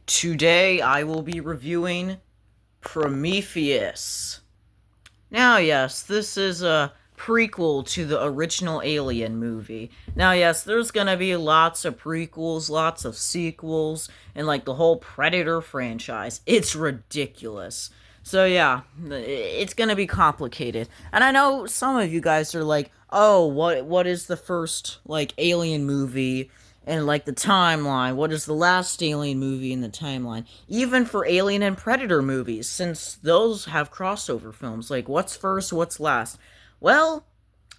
Today I will be reviewing Prometheus. Now, yes, this is a prequel to the original Alien movie. Now, yes, there's gonna be lots of prequels, lots of sequels, and like the whole Predator franchise. It's ridiculous. So yeah, it's gonna be complicated. And I know some of you guys are like, "Oh, what is the first like Alien movie?" And like the timeline, what is the last Alien movie in the timeline? Even for Alien and Predator movies, since those have crossover films, like what's first, what's last? Well,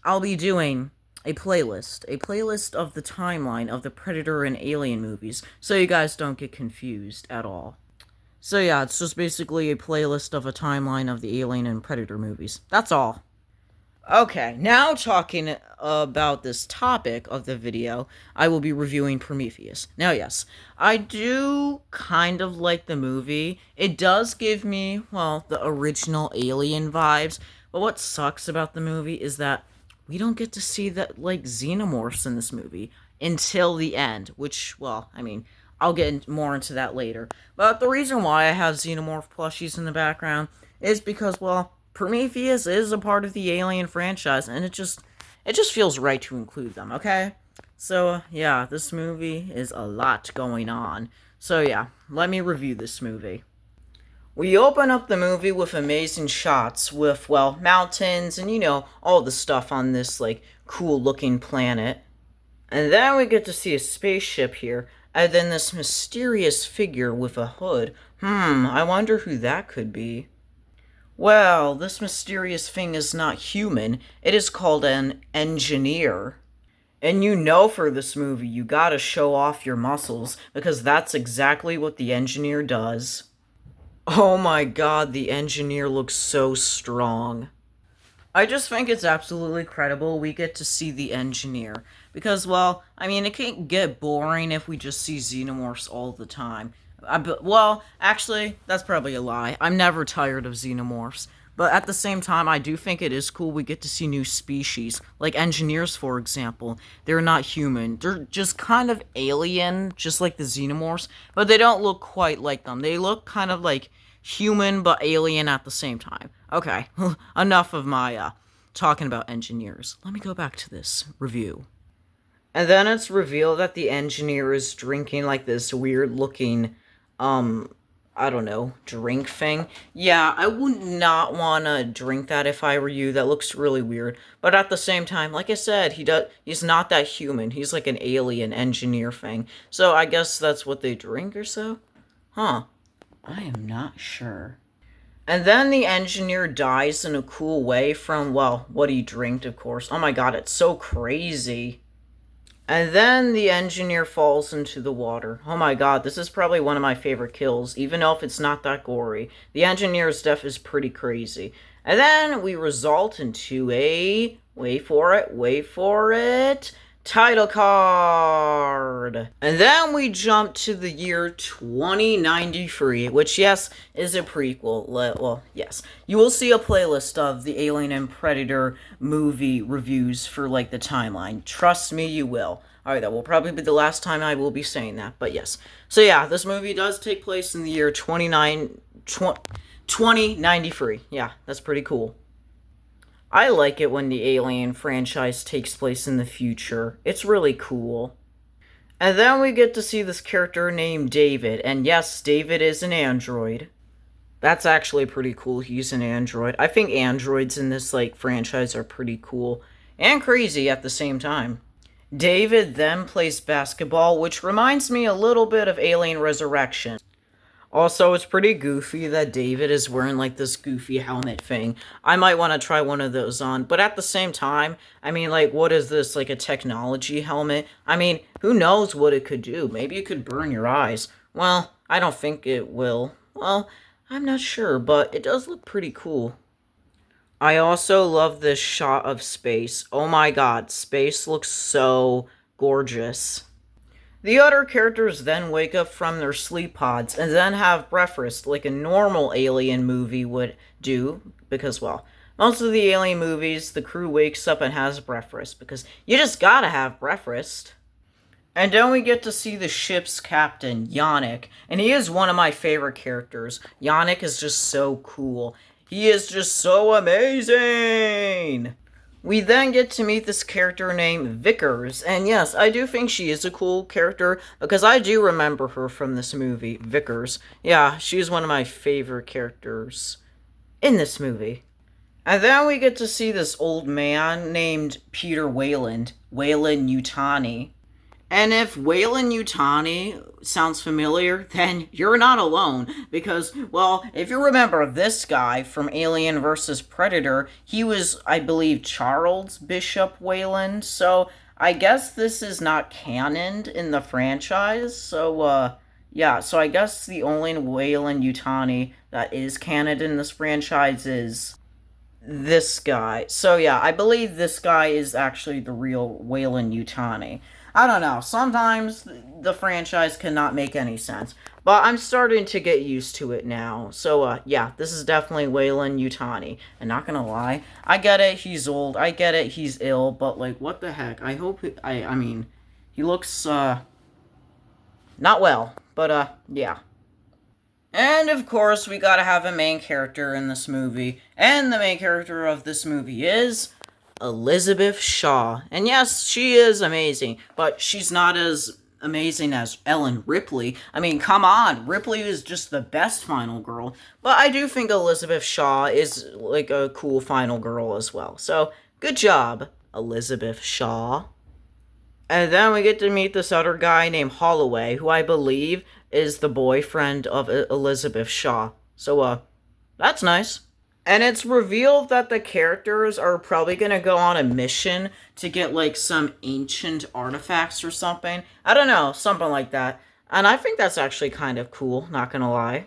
I'll be doing a playlist of the timeline of the Predator and Alien movies, so you guys don't get confused at all. So yeah, it's just basically a playlist of a timeline of the Alien and Predator movies. That's all. Okay, now talking about this topic of the video, I will be reviewing Prometheus. Now, yes, I do kind of like the movie. It does give me, well, the original Alien vibes, but what sucks about the movie is that we don't get to see that, like, xenomorphs in this movie until the end, which, well, I mean, I'll get more into that later. But the reason why I have xenomorph plushies in the background is because, well, Prometheus is a part of the Alien franchise, and it just feels right to include them, okay? So, yeah, this movie is a lot going on. So, yeah, let me review this movie. We open up the movie with amazing shots with, well, mountains and, all the stuff on this, like, cool-looking planet. And then we get to see a spaceship here, and then this mysterious figure with a hood. I wonder who that could be. Well, this mysterious thing is not human. It is called an engineer. And for this movie, you gotta show off your muscles, because that's exactly what the engineer does. Oh my god, the engineer looks so strong. I just think it's absolutely credible we get to see the engineer. Because, well, I mean, it can't get boring if we just see xenomorphs all the time. Well, actually, that's probably a lie. I'm never tired of xenomorphs. But at the same time, I do think it is cool we get to see new species. Like engineers, for example. They're not human. They're just kind of alien, just like the xenomorphs. But they don't look quite like them. They look kind of like human, but alien at the same time. Okay, enough of my talking about engineers. Let me go back to this review. And then it's revealed that the engineer is drinking like this weird looking I don't know, drink thing. Yeah, I would not want to drink that if I were you. That looks really weird. But at the same time, like I said, he's not that human. He's like an alien engineer thing. So I guess that's what they drink or so? Huh. I am not sure. And then the engineer dies in a cool way from, well, what he drank, of course. Oh my god, it's so crazy. And then the engineer falls into the water. Oh my god, this is probably one of my favorite kills, even though if it's not that gory. The engineer's death is pretty crazy. And then we result into a, wait for it, title card. And then we jump to the year 2093, which, yes, is a prequel. Well, yes. You will see a playlist of the Alien and Predator movie reviews for, like, the timeline. Trust me, you will. Alright, that will probably be the last time I will be saying that, but yes. So yeah, this movie does take place in the year 2093. Yeah, that's pretty cool. I like it when the Alien franchise takes place in the future. It's really cool. And then we get to see this character named David. And yes, David is an android. That's actually pretty cool. He's an android. I think androids in this, like, franchise are pretty cool. And crazy at the same time. David then plays basketball, which reminds me a little bit of Alien Resurrection. Also, it's pretty goofy that David is wearing, like, this goofy helmet thing. I might want to try one of those on, but at the same time, I mean, like, what is this, like, a technology helmet? I mean, who knows what it could do? Maybe it could burn your eyes. Well, I don't think it will. Well, I'm not sure, but it does look pretty cool. I also love this shot of space. Oh my god, space looks so gorgeous. The other characters then wake up from their sleep pods and then have breakfast like a normal Alien movie would do, because, well, most of the Alien movies, the crew wakes up and has breakfast, because you just gotta have breakfast. And then we get to see the ship's captain, Yannick, and he is one of my favorite characters. Yannick is just so cool. He is just so amazing! We then get to meet this character named Vickers, and yes, I do think she is a cool character, because I do remember her from this movie, Vickers. Yeah, she's one of my favorite characters in this movie. And then we get to see this old man named Peter Wayland Yutani. And if Wayland Yutani sounds familiar, then you're not alone. Because, well, if you remember this guy from Alien vs. Predator, he was, I believe, Charles Bishop Wayland. So I guess this is not canon in the franchise. So, yeah, so I guess the only Wayland Yutani that is canon in this franchise is this guy. So, yeah, I believe this guy is actually the real Wayland Yutani. I don't know. Sometimes the franchise cannot make any sense. But I'm starting to get used to it now. So, yeah, this is definitely Wayland Yutani. And not gonna lie, I get it, he's old. I get it, he's ill. But, like, what the heck? I hope, I mean, he looks, not well. But, yeah. And, of course, we gotta have a main character in this movie. And the main character of this movie is Elizabeth Shaw. And yes, she is amazing, but she's not as amazing as Ellen Ripley. I mean, come on, Ripley is just the best final girl, but I do think Elizabeth Shaw is, like, a cool final girl as well. So, good job, Elizabeth Shaw. And then we get to meet this other guy named Holloway, who I believe is the boyfriend of Elizabeth Shaw. So, that's nice. And it's revealed that the characters are probably going to go on a mission to get, like, some ancient artifacts or something. I don't know, something like that. And I think that's actually kind of cool, not going to lie.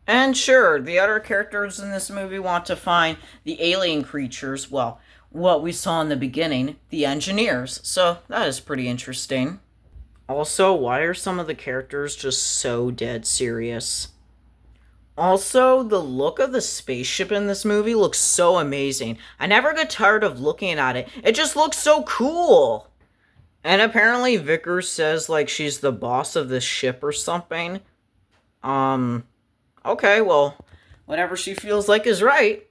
And sure, the other characters in this movie want to find the alien creatures, well, what we saw in the beginning, the engineers. So that is pretty interesting. Also, why are some of the characters just so dead serious? Also, the look of the spaceship in this movie looks so amazing. I never get tired of looking at it. It just looks so cool. And apparently Vickers says, like, she's the boss of this ship or something. Okay, well, whatever she feels like is right.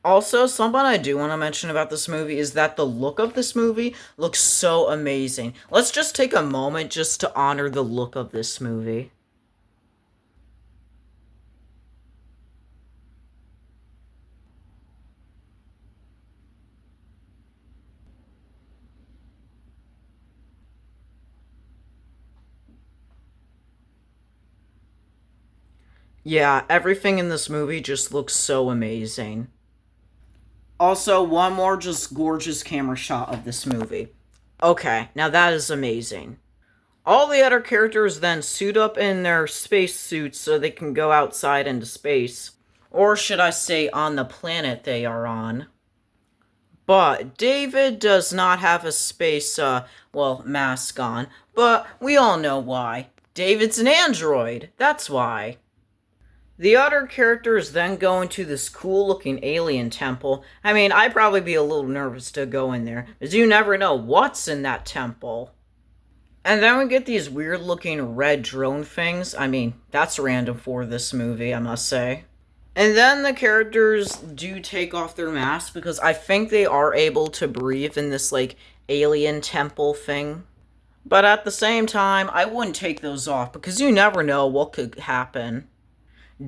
Also, something I do want to mention about this movie is that the look of this movie looks so amazing. Let's just take a moment just to honor the look of this movie. Yeah, everything in this movie just looks so amazing. Also, one more just gorgeous camera shot of this movie. Okay, now that is amazing. All the other characters then suit up in their space suits so they can go outside into space. Or should I say on the planet they are on. But David does not have a space, mask on. But we all know why. David's an android. That's why. The other characters then go into this cool-looking alien temple. I mean, I'd probably be a little nervous to go in there, as you never know what's in that temple. And then we get these weird-looking red drone things. I mean, that's random for this movie, I must say. And then the characters do take off their masks, because I think they are able to breathe in this, like, alien temple thing. But at the same time, I wouldn't take those off, because you never know what could happen.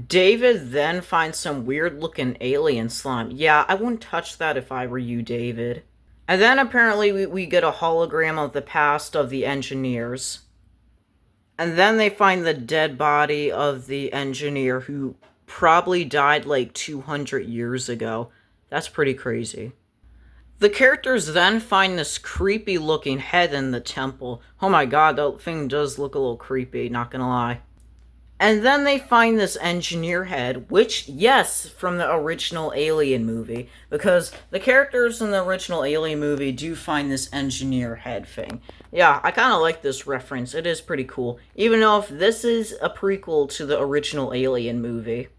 David then finds some weird-looking alien slime. Yeah, I wouldn't touch that if I were you, David. And then apparently we get a hologram of the past of the engineers. And then they find the dead body of the engineer who probably died like 200 years ago. That's pretty crazy. The characters then find this creepy-looking head in the temple. Oh my god, that thing does look a little creepy, not gonna lie. And then they find this engineer head, which, yes, from the original Alien movie, because the characters in the original Alien movie do find this engineer head thing. Yeah, I kind of like this reference. It is pretty cool, even though if this is a prequel to the original Alien movie.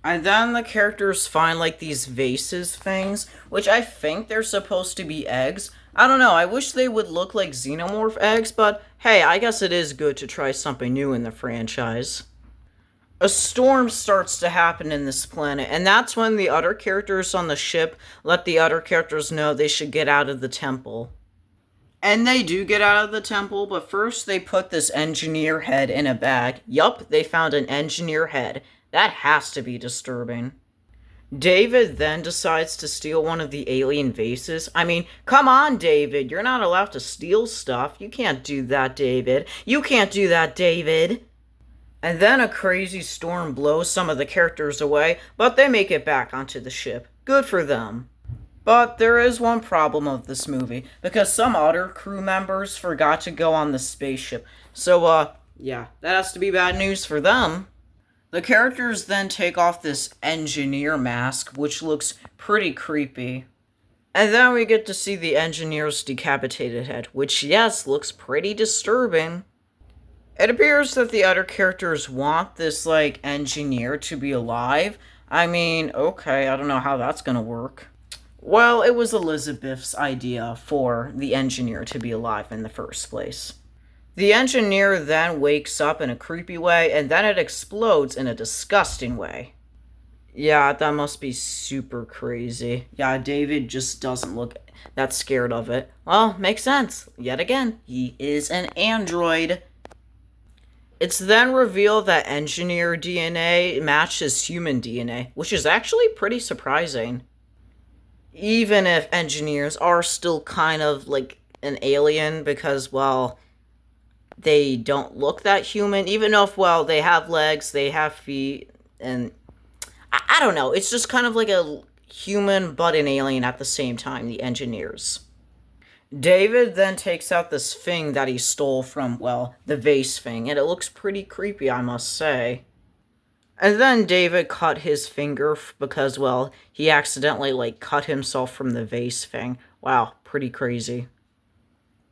And then the characters find, like, these vases things, which I think they're supposed to be eggs, I don't know, I wish they would look like xenomorph eggs, but hey, I guess it is good to try something new in the franchise. A storm starts to happen in this planet, and that's when the other characters on the ship let the other characters know they should get out of the temple. And they do get out of the temple, but first they put this engineer head in a bag. Yup, they found an engineer head. That has to be disturbing. David then decides to steal one of the alien vases. I mean, come on, David. You're not allowed to steal stuff. You can't do that, David. You can't do that, David. And then a crazy storm blows some of the characters away, but they make it back onto the ship. Good for them. But there is one problem of this movie, because some other crew members forgot to go on the spaceship. So, yeah, that has to be bad news for them. The characters then take off this engineer mask, which looks pretty creepy. And then we get to see the engineer's decapitated head, which, yes, looks pretty disturbing. It appears that the other characters want this, engineer to be alive. I mean, okay, I don't know how that's gonna work. Well, it was Elizabeth's idea for the engineer to be alive in the first place. The engineer then wakes up in a creepy way, and then it explodes in a disgusting way. Yeah, that must be super crazy. Yeah, David just doesn't look that scared of it. Well, makes sense. Yet again, he is an android. It's then revealed that engineer DNA matches human DNA, which is actually pretty surprising. Even if engineers are still kind of like an alien because, well, they don't look that human, even if, well, they have legs, they have feet, and I don't know, it's just kind of like a human but an alien at the same time, the engineers. David then takes out this thing that he stole from, well, the vase thing, and it looks pretty creepy, I must say. And then David cut his finger because, well, he accidentally, cut himself from the vase thing. Wow, pretty crazy.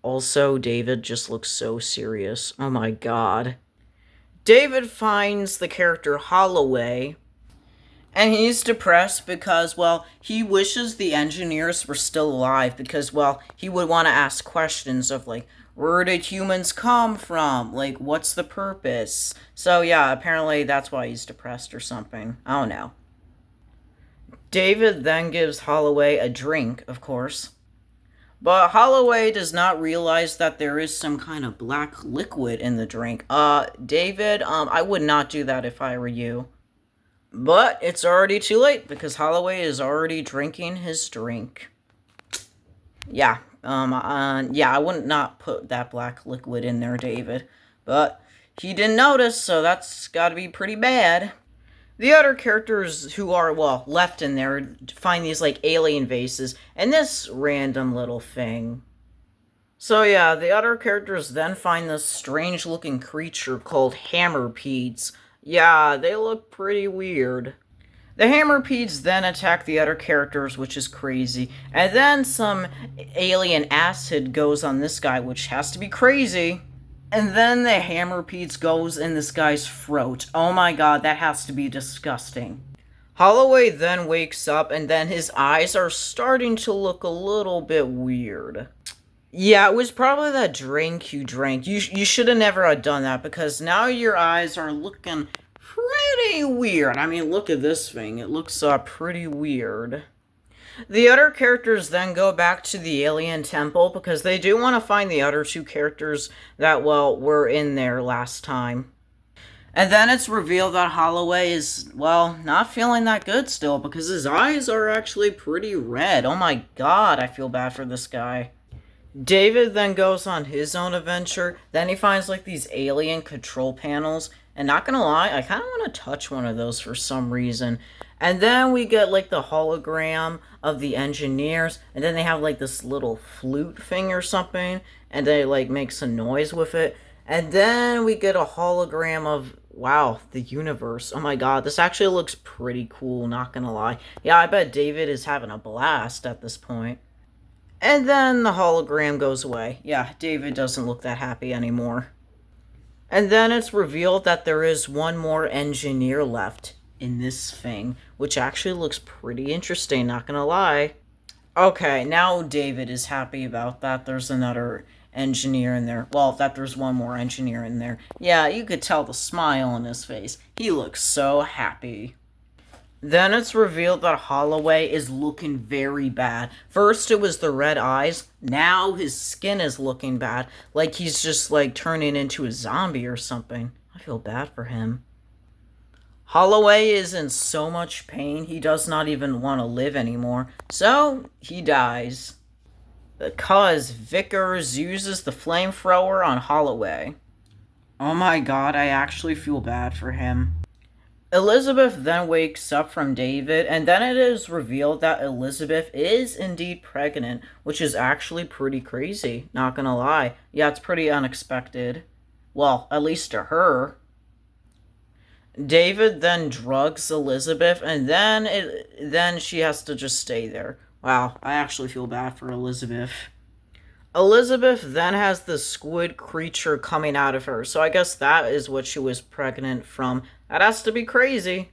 Also, David just looks so serious. Oh my god. David finds the character Holloway, and he's depressed because, well, he wishes the engineers were still alive because, well, he would want to ask questions of, where did humans come from? What's the purpose? So, yeah, apparently that's why he's depressed or something. I don't know. David then gives Holloway a drink, of course. But Holloway does not realize that there is some kind of black liquid in the drink. David, I would not do that if I were you. But it's already too late because Holloway is already drinking his drink. Yeah, I wouldn't not put that black liquid in there, David. But he didn't notice, so that's gotta be pretty bad. The other characters who are, well, left in there find these, alien vases and this random little thing. So, yeah, the other characters then find this strange-looking creature called hammerpedes. Yeah, they look pretty weird. The hammerpedes then attack the other characters, which is crazy. And then some alien acid goes on this guy, which has to be crazy. And then the hammerpedes goes in this guy's throat. Oh my god, that has to be disgusting. Holloway then wakes up, and then his eyes are starting to look a little bit weird. Yeah, it was probably that drink you drank. You should have never have done that, because now your eyes are looking pretty weird. I mean, look at this thing. It looks pretty weird. The other characters then go back to the alien temple because they do want to find the other two characters that, well, were in there last time. And then it's revealed that Holloway is, well, not feeling that good still because his eyes are actually pretty red. Oh my god, I feel bad for this guy. David then goes on his own adventure. Then he finds, these alien control panels. And not gonna lie, I kind of want to touch one of those for some reason. And then we get, the hologram of the engineers. And then they have, this little flute thing or something. And they, make some noise with it. And then we get a hologram of, wow, the universe. Oh my god, this actually looks pretty cool, not gonna lie. Yeah, I bet David is having a blast at this point. And then the hologram goes away. Yeah, David doesn't look that happy anymore. And then it's revealed that there is one more engineer left in this thing, which actually looks pretty interesting, not gonna lie. Okay, now David is happy about that. There's another engineer in there. Well, that there's one more engineer in there. Yeah, you could tell the smile on his face. He looks so happy. Then it's revealed that Holloway is looking very bad. First it was the red eyes, now his skin is looking bad. Like he's just like turning into a zombie or something. I feel bad for him. Holloway is in so much pain, he does not even want to live anymore. So, he dies. Because Vickers uses the flamethrower on Holloway. Oh my god, I actually feel bad for him. Elizabeth then wakes up from David, and then it is revealed that Elizabeth is indeed pregnant, which is actually pretty crazy, not gonna lie. Yeah, it's pretty unexpected. Well, at least to her. David then drugs Elizabeth, and then she has to just stay there. Wow, I actually feel bad for Elizabeth. Elizabeth then has the squid creature coming out of her, so I guess that is what she was pregnant from. That has to be crazy.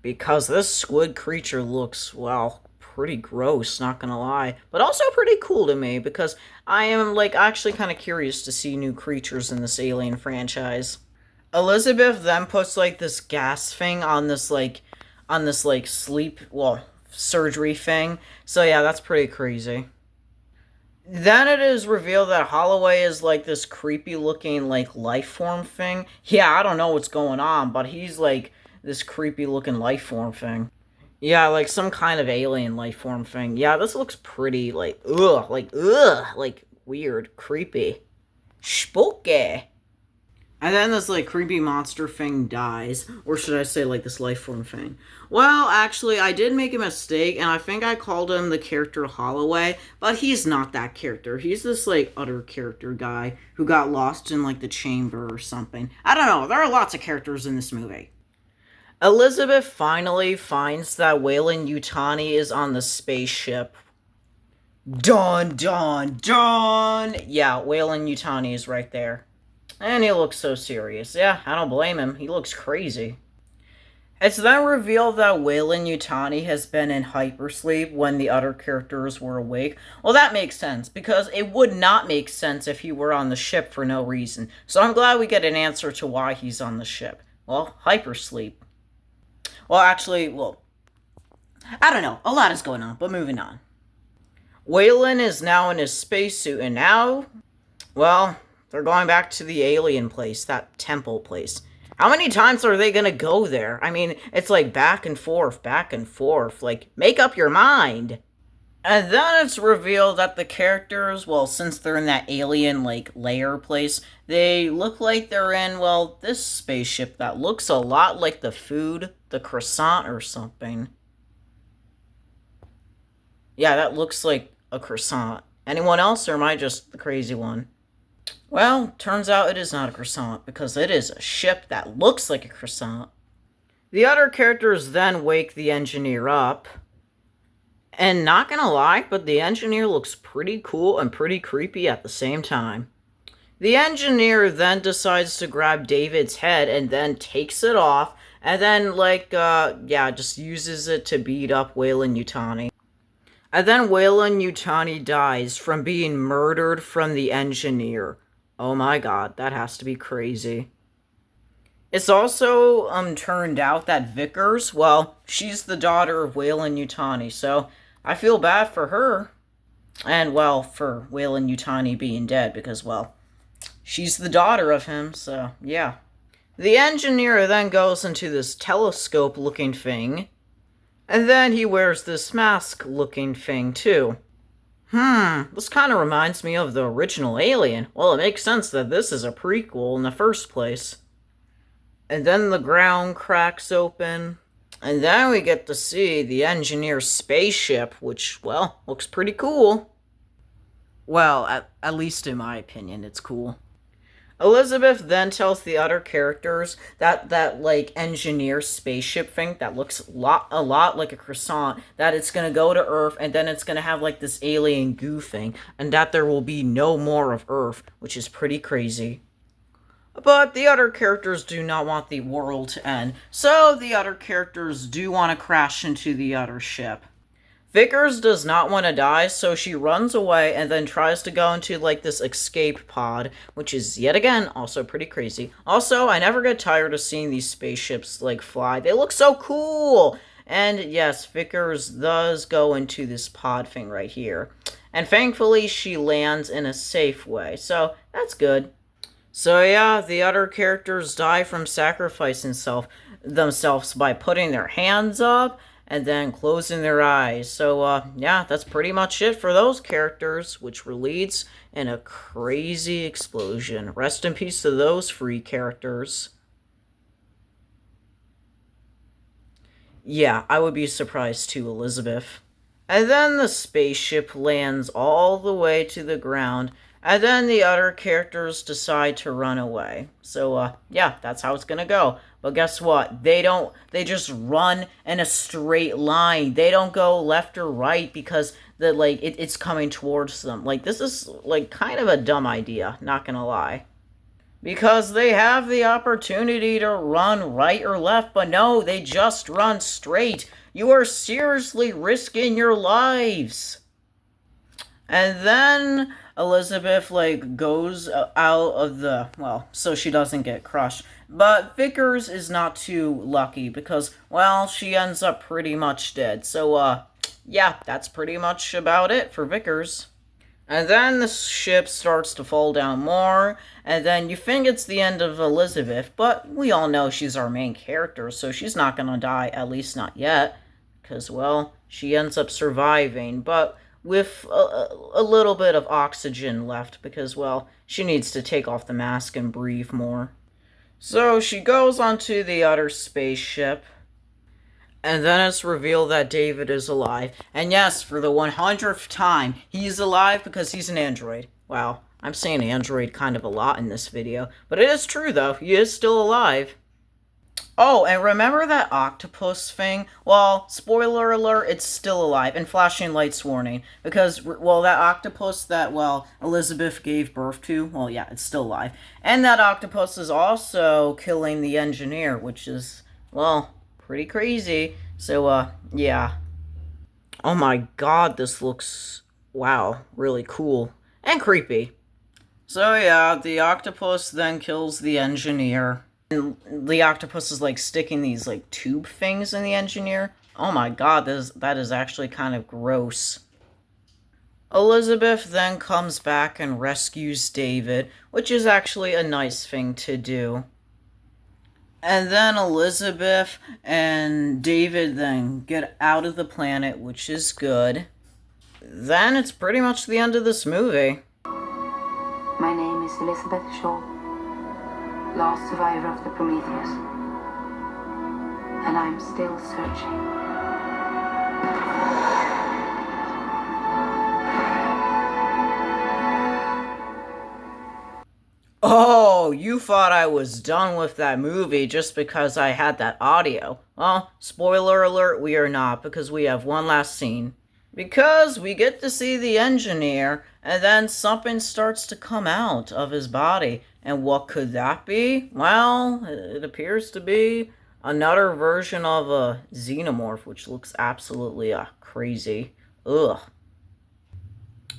Because this squid creature looks, well, pretty gross, not gonna lie. But also pretty cool to me, because I am, like, actually kind of curious to see new creatures in this Alien franchise. Elizabeth then puts like this gas thing on this like sleep well surgery thing. So yeah, that's pretty crazy. Then it is revealed that Holloway is like this creepy looking like life form thing. Yeah, I don't know what's going on, but he's like this creepy looking life form thing. Yeah, like some kind of alien life form thing. Yeah, this looks pretty like weird, creepy, spooky. And then this, like, creepy monster thing dies. Or should I say, like, this life form thing? Well, actually, I did make a mistake, and I think I called him the character Holloway, but he's not that character. He's this, like, other character guy who got lost in, like, the chamber or something. I don't know. There are lots of characters in this movie. Elizabeth finally finds that Weyland Yutani is on the spaceship. Dun, dun, dun! Yeah, Weyland Yutani is right there. And he looks so serious. Yeah, I don't blame him. He looks crazy. It's then revealed that Weyland Yutani has been in hypersleep when the other characters were awake. Well, that makes sense, because it would not make sense if he were on the ship for no reason. So I'm glad we get an answer to why he's on the ship. Well, hypersleep. Well, actually, I don't know. A lot is going on, but moving on. Weyland is now in his spacesuit, and now, well, they're going back to the alien place, that temple place. How many times are they gonna go there? I mean, it's like back and forth, back and forth. Like, make up your mind. And then it's revealed that the characters, well, since they're in that alien, like, lair place, they look like they're in, well, this spaceship that looks a lot like the food, the croissant or something. Yeah, that looks like a croissant. Anyone else, or am I just the crazy one? Well, turns out it is not a croissant, because it is a ship that looks like a croissant. The other characters then wake the engineer up. And not gonna lie, but the engineer looks pretty cool and pretty creepy at the same time. The engineer then decides to grab David's head and then takes it off, and then, just uses it to beat up Weyland Yutani. And then Weyland Yutani dies from being murdered from the engineer. Oh my god, that has to be crazy. It's also turned out that Vickers, well, she's the daughter of Weyland Yutani, so I feel bad for her. And, well, for Weyland Yutani being dead, because, well, she's the daughter of him, so, yeah. The engineer then goes into this telescope-looking thing, and then he wears this mask-looking thing, too. This kind of reminds me of the original Alien. Well, it makes sense that this is a prequel in the first place. And then the ground cracks open, and then we get to see the engineer's spaceship, which, well, looks pretty cool. Well, at least in my opinion, it's cool. Elizabeth then tells the other characters that like engineer spaceship thing that looks a lot like a croissant, that it's gonna go to Earth and then it's gonna have like this alien goo thing, and that there will be no more of Earth, which is pretty crazy. But the other characters do not want the world to end, so the other characters do want to crash into the other ship. Vickers does not want to die, so she runs away and then tries to go into like this escape pod, which is yet again also pretty crazy. Also, I never get tired of seeing these spaceships like fly. They look so cool. And yes, Vickers does go into this pod thing right here. And thankfully, she lands in a safe way, so that's good. So yeah, the other characters die from sacrificing themselves by putting their hands up and then closing their eyes. So yeah, that's pretty much it for those characters, which leads in a crazy explosion. Rest in peace to those three characters. Yeah, I would be surprised too, Elizabeth. And then the spaceship lands all the way to the ground, and then the other characters decide to run away. So, yeah, that's how it's gonna go. But guess what? They just run in a straight line. They don't go left or right because it's coming towards them. Like, this is, like, kind of a dumb idea, not gonna lie. Because they have the opportunity to run right or left, but no, they just run straight. You are seriously risking your lives. And then Elizabeth, like, goes out of the, well, so she doesn't get crushed. But Vickers is not too lucky because, well, she ends up pretty much dead. So, yeah, that's pretty much about it for Vickers. And then the ship starts to fall down more, and then you think it's the end of Elizabeth, but we all know she's our main character, so she's not gonna die, at least not yet, because, well, she ends up surviving, but with a little bit of oxygen left, because, well, she needs to take off the mask and breathe more. So she goes onto the other spaceship, and then it's revealed that David is alive. And yes, for the 100th time, he's alive because he's an android. Wow, I'm saying android kind of a lot in this video. But it is true, though. He is still alive. Oh, and remember that octopus thing? Well, spoiler alert, it's still alive. And flashing lights warning. Because, well, that octopus that, well, Elizabeth gave birth to, well, yeah, it's still alive. And that octopus is also killing the engineer, which is, well, pretty crazy. So, yeah. Oh my god, this looks, wow, really cool. And creepy. So, yeah, the octopus then kills the engineer. And the octopus is, like, sticking these, like, tube things in the engineer. Oh my god, that is actually kind of gross. Elizabeth then comes back and rescues David, which is actually a nice thing to do. And then Elizabeth and David then get out of the planet, which is good. Then it's pretty much the end of this movie. My name is Elizabeth Shaw, last survivor of the Prometheus. And I'm still searching. Oh, you thought I was done with that movie just because I had that audio. Well, spoiler alert, we are not, because we have one last scene. Because we get to see the engineer, and then something starts to come out of his body. And what could that be? Well, it appears to be another version of a xenomorph, which looks absolutely crazy. Ugh.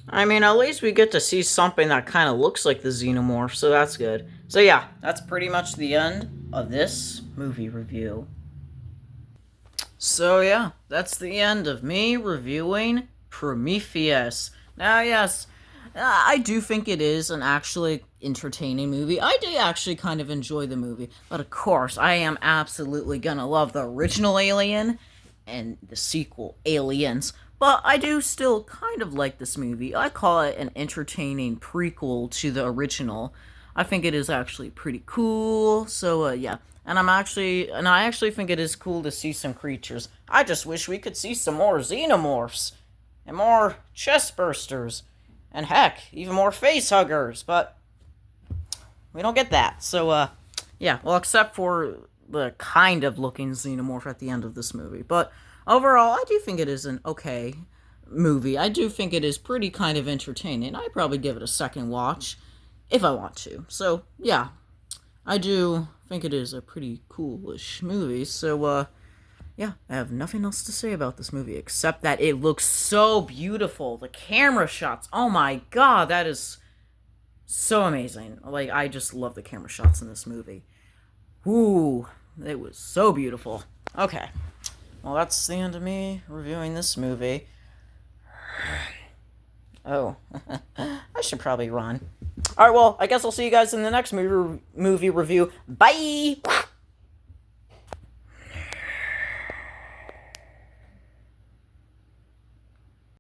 I mean, at least we get to see something that kind of looks like the xenomorph, so that's good. So yeah, that's pretty much the end of this movie review. So yeah, that's the end of me reviewing Prometheus. Now, yes, I do think it is an actually entertaining movie. I do actually kind of enjoy the movie, but of course, I am absolutely gonna love the original Alien and the sequel, Aliens. But I do still kind of like this movie. I call it an entertaining prequel to the original. I think it is actually pretty cool. So, yeah. And I actually think it is cool to see some creatures. I just wish we could see some more xenomorphs. And more chest bursters. And heck, even more face huggers. But we don't get that. So, yeah. Well, except for the kind of looking xenomorph at the end of this movie. But overall, I do think it is an okay movie. I do think it is pretty kind of entertaining. I'd probably give it a second watch if I want to. So, yeah. I do think it is a pretty coolish movie. So, yeah, I have nothing else to say about this movie except that it looks so beautiful. The camera shots, oh my god, that is so amazing. Like, I just love the camera shots in this movie. Ooh, it was so beautiful. Okay, well, that's the end of me reviewing this movie. Oh, I should probably run. Alright, well, I guess I'll see you guys in the next movie review. Bye!